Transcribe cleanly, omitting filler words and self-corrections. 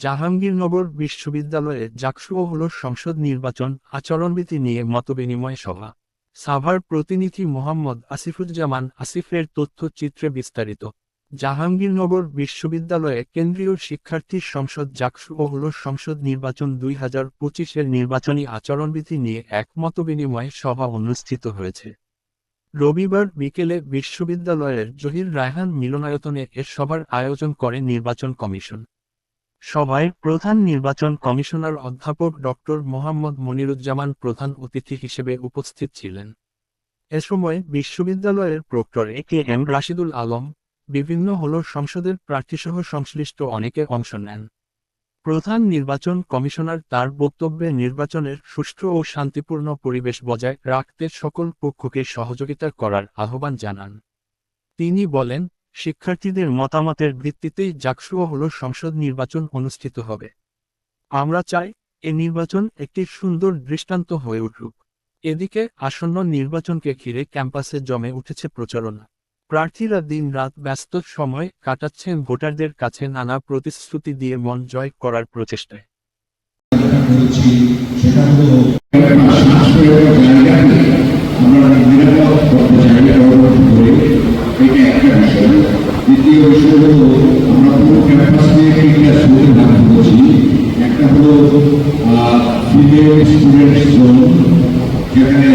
জাহাঙ্গীরনগর বিশ্ববিদ্যালয়ে জাকসু হল সংসদ নির্বাচন আচরণবিধি নিয়ে মতবিনিময় সভা। সাভার প্রতিনিধি মোহাম্মদ আসিফুজ্জামান আসিফের তথ্যচিত্রে বিস্তারিত। জাহাঙ্গীরনগর বিশ্ববিদ্যালয়ে কেন্দ্রীয় শিক্ষার্থী সংসদ জাকসু হল সংসদ নির্বাচন 2025-এর নির্বাচনী আচরণবিধি নিয়ে এক মতবিনিময় সভা অনুষ্ঠিত হয়েছে। রবিবার বিকেলে বিশ্ববিদ্যালয়ের জহির রায়হান মিলনায়তনে এ সভার আয়োজন করে নির্বাচন কমিশন। সভায় প্রধান নির্বাচন কমিশনার অধ্যাপক ডক্টর মোহাম্মদ মনিরুজ্জামান প্রধান অতিথি হিসেবে উপস্থিত ছিলেন। এ সময় বিশ্ববিদ্যালয়ের প্রক্টর এ.কে.এম. রাশিদুল আলম, বিভিন্ন হল সংসদের প্রার্থীসহ সংশ্লিষ্ট অনেকে অংশ নেন। প্রধান নির্বাচন কমিশনার তার বক্তব্যে নির্বাচনের সুষ্ঠু ও শান্তিপূর্ণ পরিবেশ বজায় রাখতে সকল পক্ষকে সহযোগিতা করার আহ্বান জানান। তিনি বলেন, শিক্ষার্থীদের মতামতের ভিত্তিতেই জাকসু হল সংসদ নির্বাচন অনুষ্ঠিত হবে। আমরা চাই এ নির্বাচন একটি সুন্দর দৃষ্টান্ত হয়ে উঠুক। এদিকে আসন্ন নির্বাচনকে ঘিরে ক্যাম্পাসে জমে উঠেছে প্রচারণা। প্রার্থীরা দিন-রাত ব্যস্ত সময় কাটাচ্ছেন ভোটারদের কাছে নানা প্রতিশ্রুতি দিয়ে মন জয় করার প্রচেষ্টায়। দ্বিতীয় বিষয় হলো আমরা পুরো ক্যাম্পাস নিয়ে তিনটা স্কুলের নাম বলছি। একটা হলো ফিমেল স্টুডেন্টস জোন, যেখানে